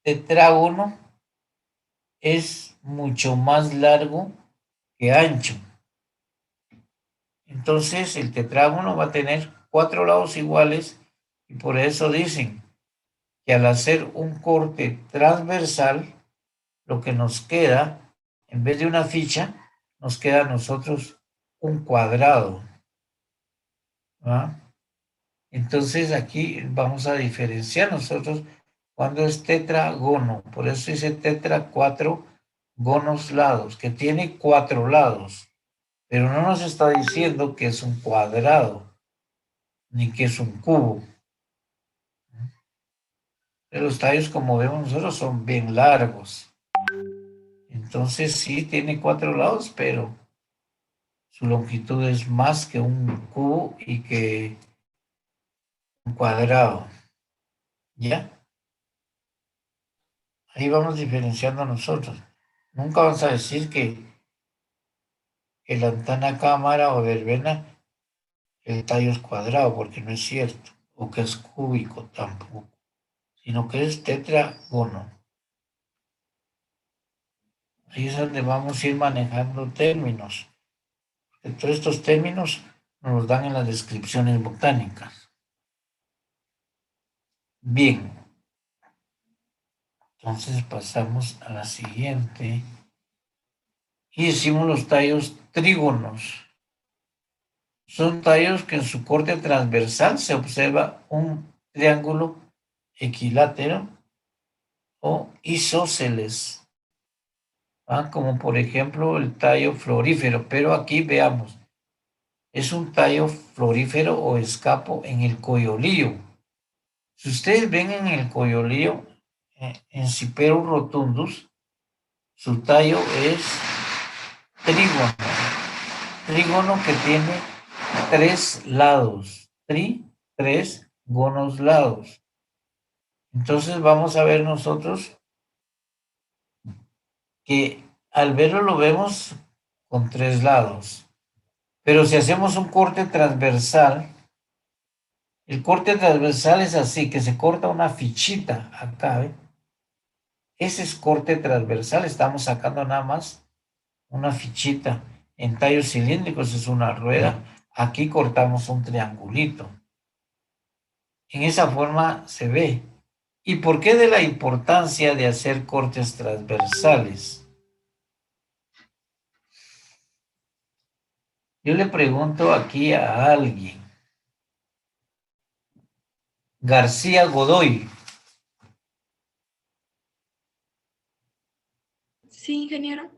tetrágono es mucho más largo que ancho. Entonces el tetrágono va a tener 4 lados iguales y por eso dicen que al hacer un corte transversal, lo que nos queda, en vez de una ficha, nos queda a nosotros un cuadrado. ¿Va? Entonces aquí vamos a diferenciar nosotros cuando es tetragono. Por eso dice tetra, 4 gonos lados, que tiene 4 lados. Pero no nos está diciendo que es un cuadrado, ni que es un cubo. Pero los tallos, como vemos nosotros, son bien largos. Entonces sí tiene 4 lados, pero su longitud es más que un cubo y que un cuadrado. ¿Ya? Ahí vamos diferenciando nosotros. Nunca vamos a decir que la antena cámara o verbena, el tallo es cuadrado, porque no es cierto. O que es cúbico tampoco. Sino que es tetragono. Ahí es donde vamos a ir manejando términos. Todos estos términos nos los dan en las descripciones botánicas. Bien. Entonces pasamos a la siguiente. Y decimos los tallos trígonos. Son tallos que en su corte transversal se observa un triángulo equilátero o isósceles, como por ejemplo el tallo florífero. Pero aquí veamos, es un tallo florífero o escapo en el coyolillo. Si ustedes ven en el coyolillo, en Ciperus rotundus, su tallo es trígono. Trígono que tiene 3 lados. Tres gonos lados. Entonces vamos a ver nosotros que al verlo lo vemos con 3 lados. Pero si hacemos un corte transversal, el corte transversal es así, que se corta una fichita acá, ¿ve? Ese es corte transversal, estamos sacando nada más una fichita. En tallos cilíndricos es una rueda, aquí cortamos un triangulito. En esa forma se ve. ¿Y por qué de la importancia de hacer cortes transversales? Yo le pregunto aquí a alguien. García Godoy. Sí, ingeniero.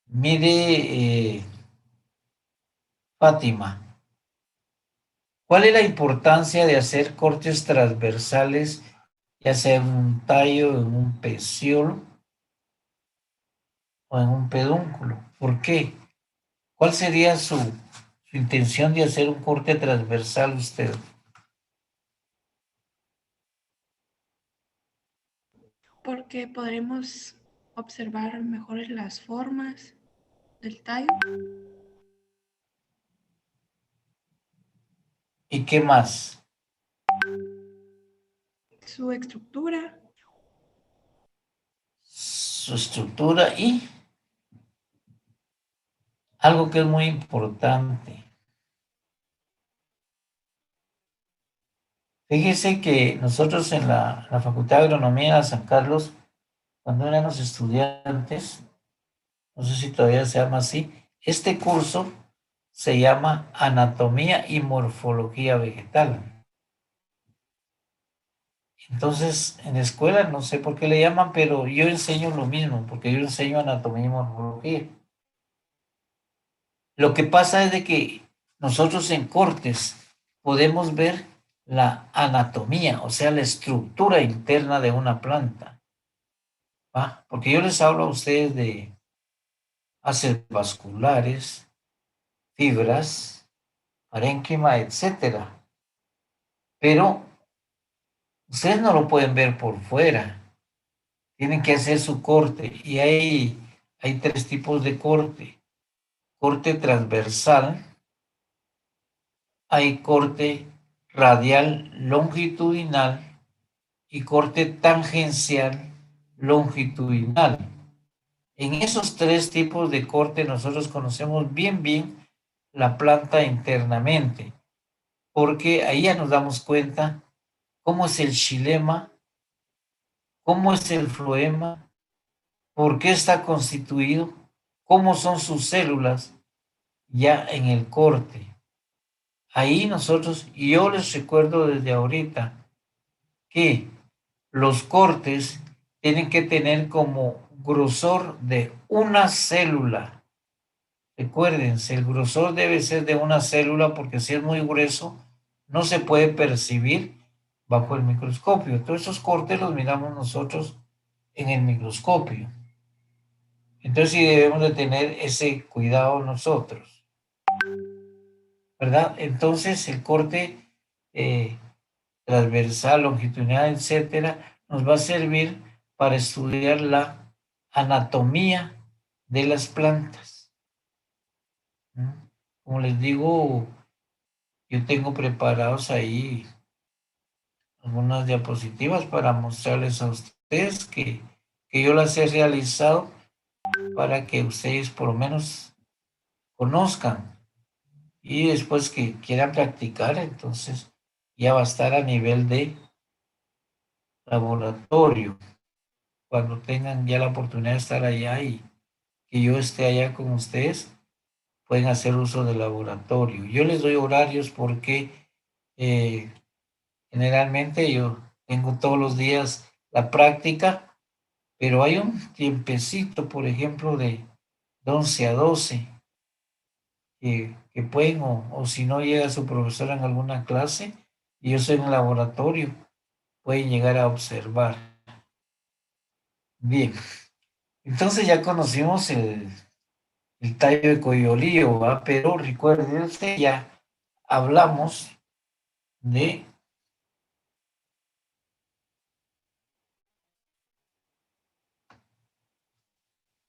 Mire, Fátima, ¿cuál es la importancia de hacer cortes transversales, ya sea en un tallo, en un peciolo o en un pedúnculo? ¿Por qué? ¿Cuál sería su intención de hacer un corte transversal usted? Porque podremos observar mejor las formas del tallo, ¿Y qué más? su estructura, Su estructura y algo que es muy importante. Fíjese que nosotros en la Facultad de Agronomía de San Carlos, cuando éramos estudiantes, no sé si todavía se llama así, este curso se llama Anatomía y Morfología Vegetal. Entonces, en la escuela no sé por qué le llaman, pero yo enseño lo mismo, porque yo enseño anatomía y morfología. Lo que pasa es de que nosotros en cortes podemos ver la anatomía, o sea, la estructura interna de una planta. ¿Va? Porque yo les hablo a ustedes de haces vasculares, fibras, parénquima, etcétera. Pero ustedes no lo pueden ver por fuera. Tienen que hacer su corte. Y hay 3 tipos de corte. Corte transversal, hay corte radial longitudinal y corte tangencial longitudinal. En esos 3 tipos de corte nosotros conocemos bien la planta internamente, porque ahí ya nos damos cuenta cómo es el xilema, cómo es el floema, por qué está constituido, cómo son sus células ya en el corte. ahí nosotros, y yo les recuerdo desde ahorita que los cortes tienen que tener como grosor de una célula. Recuérdense, el grosor debe ser de una célula porque si es muy grueso, no se puede percibir bajo el microscopio. Todos esos cortes los miramos nosotros en el microscopio. Entonces sí debemos de tener ese cuidado nosotros, ¿verdad? Entonces el corte transversal, longitudinal, etcétera, nos va a servir para estudiar la anatomía de las plantas. Como les digo, yo tengo preparados ahí algunas diapositivas para mostrarles a ustedes que yo las he realizado para que ustedes por lo menos conozcan y después que quieran practicar, entonces ya va a estar a nivel de laboratorio. Cuando tengan ya la oportunidad de estar allá y que yo esté allá con ustedes, pueden hacer uso del laboratorio. Yo les doy horarios porque generalmente yo tengo todos los días la práctica, pero hay un tiempecito, por ejemplo, de 11 a 12, que pueden, o si no llega su profesor en alguna clase, y yo estoy en el laboratorio, pueden llegar a observar. Bien, entonces ya conocimos el tallo de coyolío, ¿va? Pero recuérdense, ya hablamos de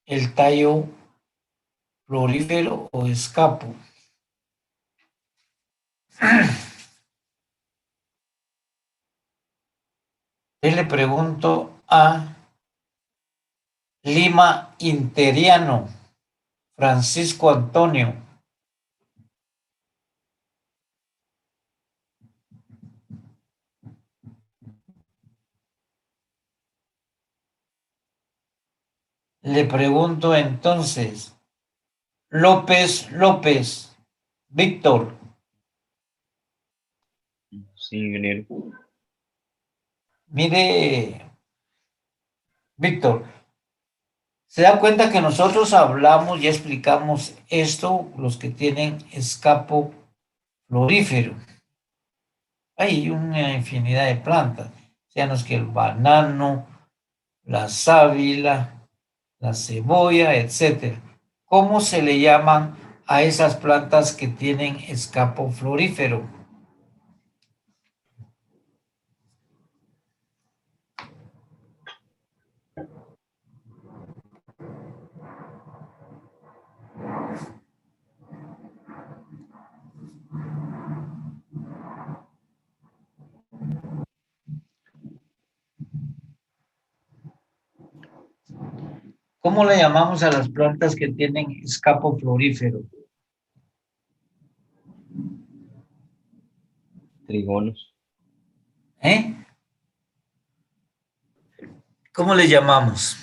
el tallo florífero o escapo. Yo le pregunto a Lima Interiano, Francisco Antonio. Le pregunto entonces, López, Víctor. Sí, ingeniero. Mire, Víctor, se da cuenta que nosotros hablamos y explicamos esto, los que tienen escapo florífero. Hay una infinidad de plantas, sean los que el banano, la sábila, la cebolla, etcétera. ¿Cómo se le llaman a esas plantas que tienen escapo florífero? ¿Cómo le llamamos a las plantas que tienen escapo florífero? Trigonos. ¿Eh? ¿Cómo le llamamos?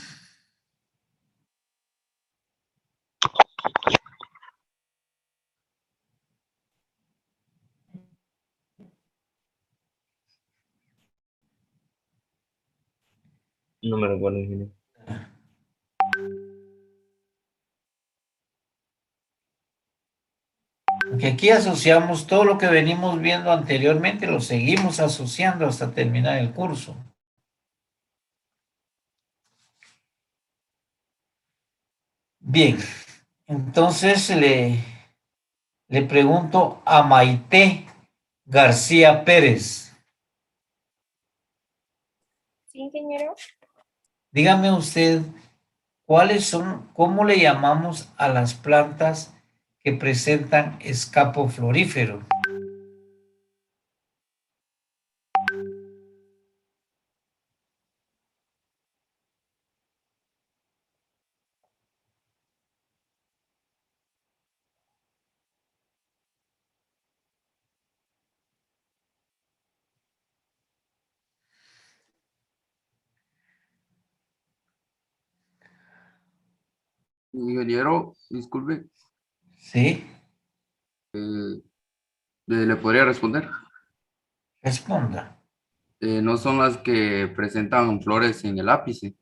No me recuerdo, ingeniero. Porque aquí asociamos todo lo que venimos viendo anteriormente, lo seguimos asociando hasta terminar el curso. Bien, entonces le pregunto a Maite García Pérez. Sí, ingeniero. Dígame usted, ¿cuáles son, cómo le llamamos a las plantas que presentan escapo florífero? Ingeniero, disculpe, ¿Sí? eh, ¿Le podría responder? Responda. No son las que presentan flores en el ápice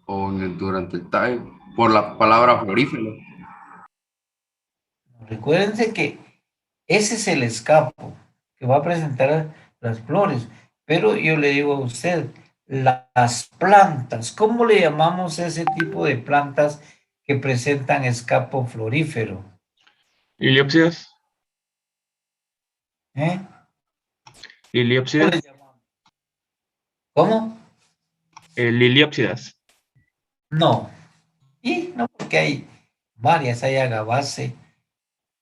o durante el tallo, por la palabra florífero. Recuérdense que ese es el escapo que va a presentar las flores. Pero yo le digo a usted, las plantas, ¿cómo le llamamos a ese tipo de plantas que presentan escapo florífero? Liliópsidas. ¿Eh? ¿Cómo Liliópsidas. le llamamos? ¿Cómo? Liliópsidas. No. Y no, porque hay varias, hay agabace,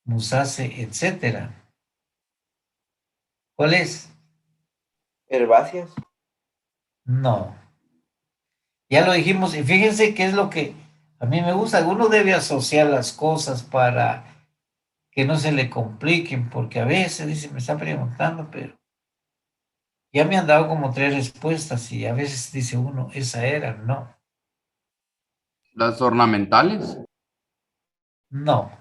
musace, etcétera. ¿Cuál es? Herbáceas. No. Ya lo dijimos, y fíjense qué es lo que a mí me gusta. Uno debe asociar las cosas para que no se le compliquen, porque a veces dice, me está preguntando, pero ya me han dado como 3 respuestas y a veces dice uno, esa era, no, Las ornamentales, no.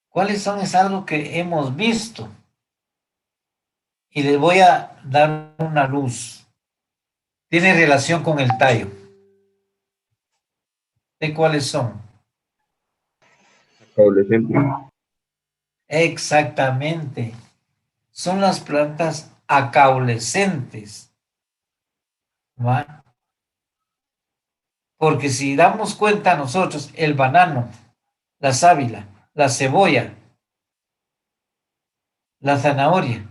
¿Cuáles son? Es algo que hemos visto. Y les voy a dar una luz. Tiene relación con el tallo. ¿De cuáles son? Adolescente. Exactamente. Son las plantas acaulescentes. ¿Va? Porque si damos cuenta nosotros, el banano, la sábila, la cebolla, la zanahoria,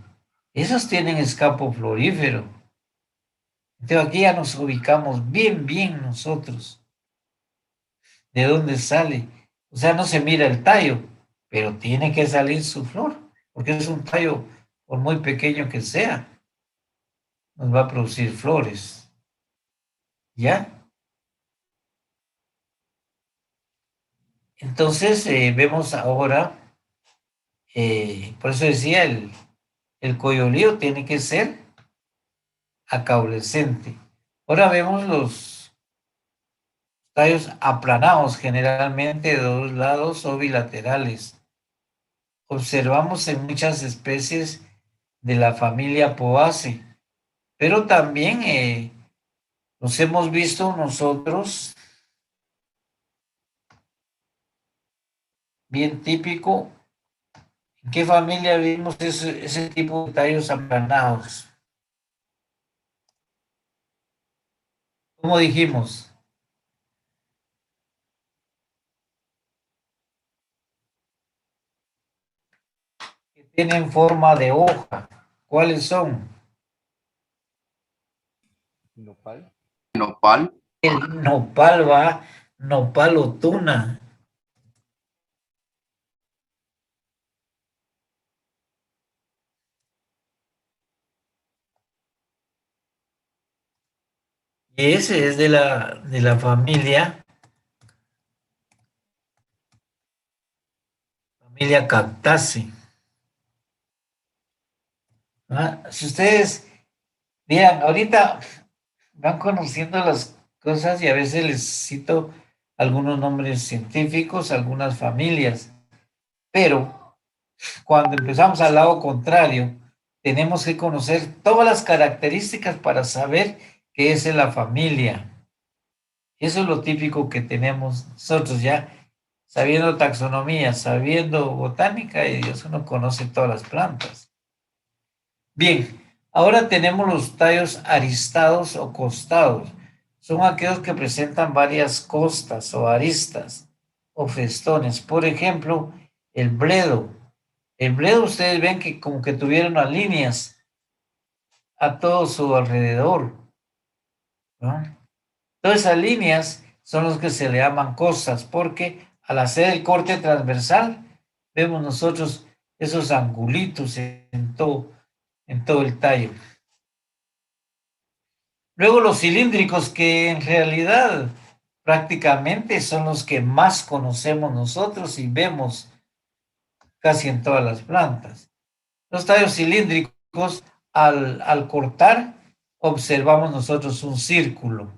esos tienen escapo florífero. Entonces aquí ya nos ubicamos bien nosotros. ¿De dónde sale? O sea, no se mira el tallo, pero tiene que salir su flor, porque es un tallo, por muy pequeño que sea, nos va a producir flores. ¿Ya? Entonces, vemos ahora, por eso decía, el coyolío tiene que ser acaulescente. Ahora vemos los tallos aplanados, generalmente de 2 lados o bilaterales. Observamos en muchas especies de la familia Poaceae, pero también los hemos visto nosotros, bien típico. ¿En qué familia vimos ese tipo de tallos aplanados? ¿Cómo dijimos? Que tienen forma de hoja. ¿Cuáles son? Nopal. nopal, El nopal, va, nopal o tuna. Y ese es de la familia Cactaceae. ¿Ah? Si ustedes vean, ahorita van conociendo las cosas y a veces les cito algunos nombres científicos, algunas familias, pero cuando empezamos al lado contrario, tenemos que conocer todas las características para saber qué es la familia. Eso es lo típico que tenemos nosotros ya, sabiendo taxonomía, sabiendo botánica, y eso no conoce todas las plantas. Bien, ahora tenemos los tallos aristados o costados. Son aquellos que presentan varias costas o aristas o festones. Por ejemplo, el bledo. El bledo ustedes ven que como que tuvieron las líneas a todo su alrededor, ¿no? Todas esas líneas son los que se le llaman costas, porque al hacer el corte transversal, vemos nosotros esos angulitos en todo el tallo. Luego los cilíndricos, que en realidad prácticamente son los que más conocemos nosotros y vemos casi en todas las plantas. Los tallos cilíndricos, al cortar, observamos nosotros un círculo,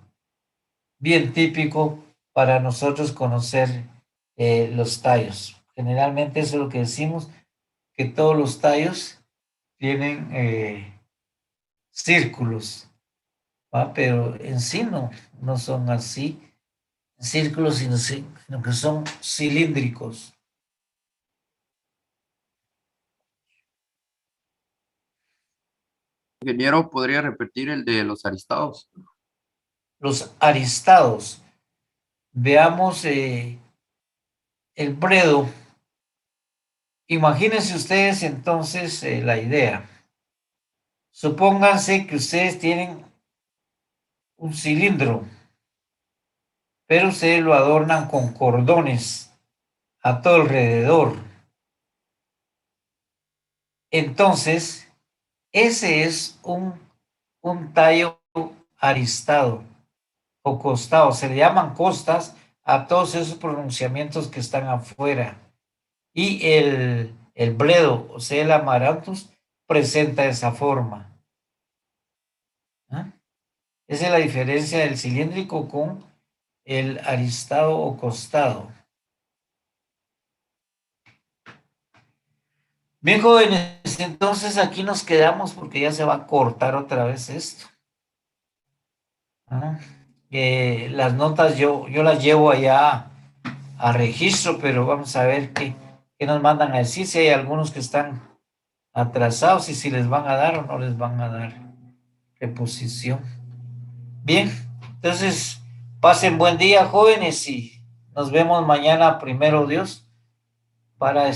bien típico para nosotros conocer los tallos. Generalmente eso es lo que decimos, que todos los tallos tienen círculos, ¿va? Pero en sí no son así, círculos, sino que son cilíndricos. Ingeniero, ¿podría repetir el de los aristados? Los aristados. Veamos el bredo. Imagínense ustedes entonces la idea. Supónganse que ustedes tienen un cilindro, pero ustedes lo adornan con cordones a todo alrededor. Entonces, ese es un tallo aristado o costado. Se le llaman costas a todos esos pronunciamientos que están afuera. Y el bledo, o sea, el amaranthus, presenta esa forma. ¿Ah? Esa es la diferencia del cilíndrico con el aristado o costado. Bien, jóvenes, entonces aquí nos quedamos porque ya se va a cortar otra vez esto. ¿Ah? Las notas yo las llevo allá a registro, pero vamos a ver qué nos mandan a decir, si hay algunos que están atrasados y si les van a dar o no les van a dar reposición. Bien, entonces pasen buen día, jóvenes, y nos vemos mañana, primero Dios, para